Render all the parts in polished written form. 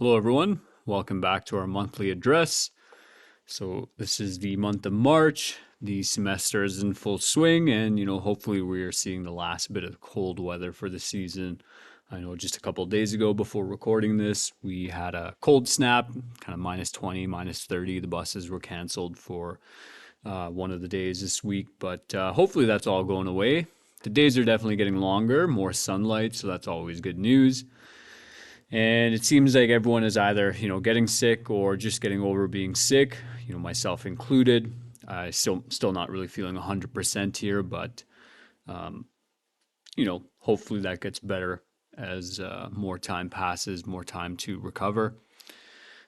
Hello, everyone. Welcome back to our monthly address. So, this is the month of March. The semester is in full swing, and hopefully, we are seeing the last bit of cold weather for the season. I know just a couple of days ago, before recording this, we had a cold snap, kind of minus 20, minus 30. The buses were canceled for one of the days this week, but hopefully, that's all going away. The days are definitely getting longer, more sunlight, so that's always good news. And it seems like everyone is either, getting sick or just getting over being sick, myself included. I still not really feeling 100% here, but hopefully that gets better as more time passes, more time to recover.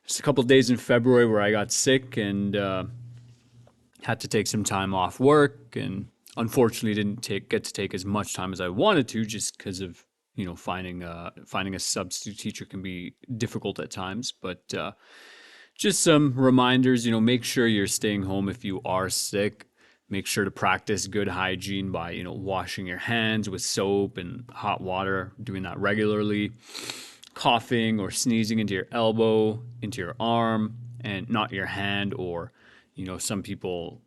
Just a couple of days in February where I got sick and had to take some time off work, and unfortunately didn't get to take as much time as I wanted to, just because of finding a substitute teacher can be difficult at times. But just some reminders, make sure you're staying home if you are sick. Make sure to practice good hygiene by washing your hands with soap and hot water, doing that regularly. Coughing or sneezing into your elbow, into your arm, and not your hand. Or some people,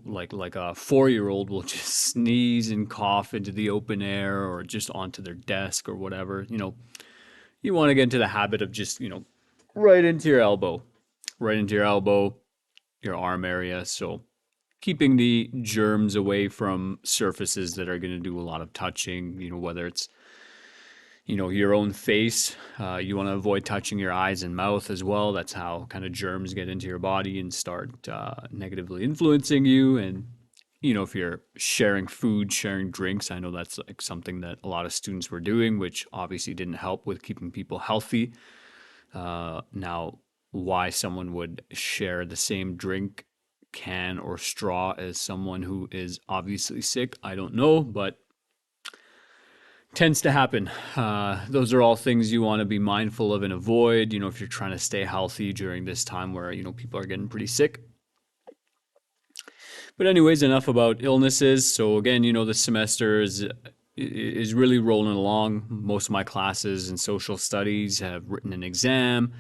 like a 4-year-old, will just sneeze and cough into the open air or just onto their desk or whatever. You want to get into the habit of just right into your elbow, right into your elbow, your arm area. So keeping the germs away from surfaces that are going to do a lot of touching, whether it's your own face. You want to avoid touching your eyes and mouth as well. That's how kind of germs get into your body and start negatively influencing you. And if you're sharing food, sharing drinks, I know that's like something that a lot of students were doing, which obviously didn't help with keeping people healthy. Now, why someone would share the same drink can or straw as someone who is obviously sick, I don't know, but tends to happen. Those are all things you want to be mindful of and avoid, if you're trying to stay healthy during this time where, people are getting pretty sick. But anyways, enough about illnesses. So again, the semester is really rolling along. Most of my classes in social studies have written an exam.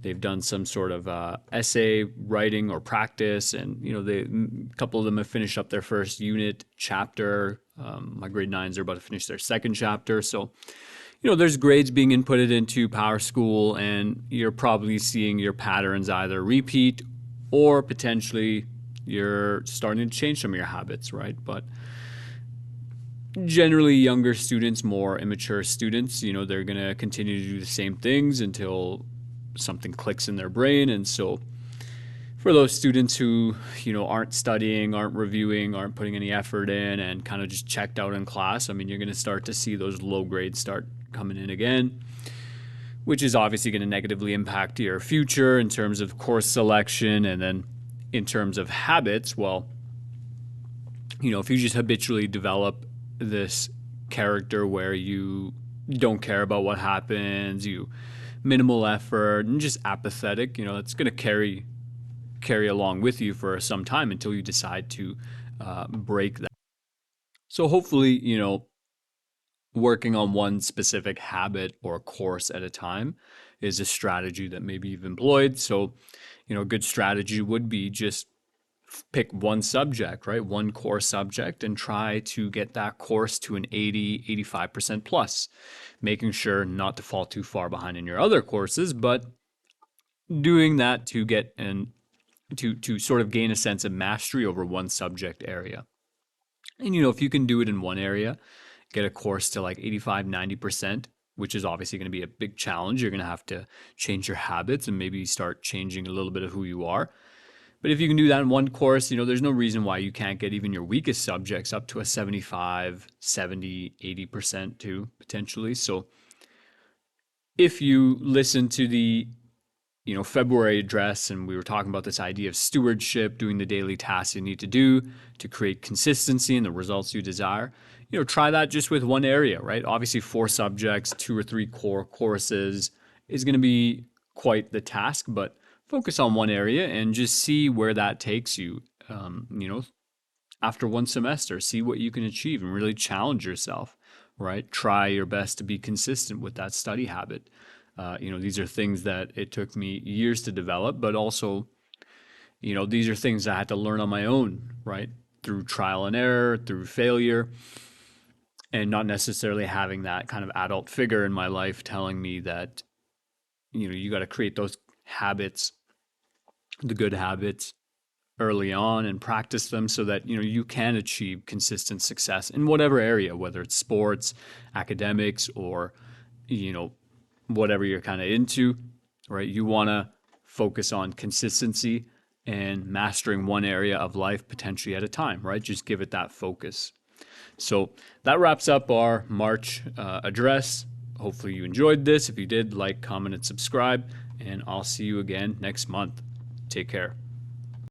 They've done some sort of essay writing or practice, and a couple of them have finished up their first unit chapter. My grade nines are about to finish their second chapter, so there's grades being inputted into PowerSchool, and you're probably seeing your patterns either repeat or potentially you're starting to change some of your habits, right? But generally younger students, more immature students, they're going to continue to do the same things until something clicks in their brain. And so for those students who, aren't studying, aren't reviewing, aren't putting any effort in, and kind of just checked out in class, I mean, you're going to start to see those low grades start coming in again, which is obviously going to negatively impact your future in terms of course selection. And then in terms of habits, well, if you just habitually develop this character where you don't care about what happens, you minimal effort and just apathetic, it's going to carry along with you for some time until you decide to break that. So hopefully, working on one specific habit or course at a time is a strategy that maybe you've employed. So, a good strategy would be just pick one subject, right? One core subject, and try to get that course to an 80, 85% plus, making sure not to fall too far behind in your other courses, but doing that to get and to sort of gain a sense of mastery over one subject area. And if you can do it in one area, get a course to like 85, 90%, which is obviously going to be a big challenge. You're going to have to change your habits and maybe start changing a little bit of who you are. But if you can do that in one course, there's no reason why you can't get even your weakest subjects up to a 75, 70, 80% too, potentially. So if you listen to the February address, and we were talking about this idea of stewardship, doing the daily tasks you need to do to create consistency in the results you desire. Try that just with one area, right? Obviously, 4 subjects, 2 or 3 core courses is going to be quite the task, but focus on one area and just see where that takes you. After one semester, see what you can achieve and really challenge yourself, right? Try your best to be consistent with that study habit. These are things that it took me years to develop, but also, these are things I had to learn on my own, right? Through trial and error, through failure, and not necessarily having that kind of adult figure in my life telling me that, you got to create those habits, the good habits early on and practice them so that, you can achieve consistent success in whatever area, whether it's sports, academics, or, you know, whatever you're kind of into, right? You want to focus on consistency and mastering one area of life potentially at a time, right? Just give it that focus. So that wraps up our March address. Hopefully you enjoyed this. If you did, like, comment, and subscribe, and I'll see you again next month. Take care.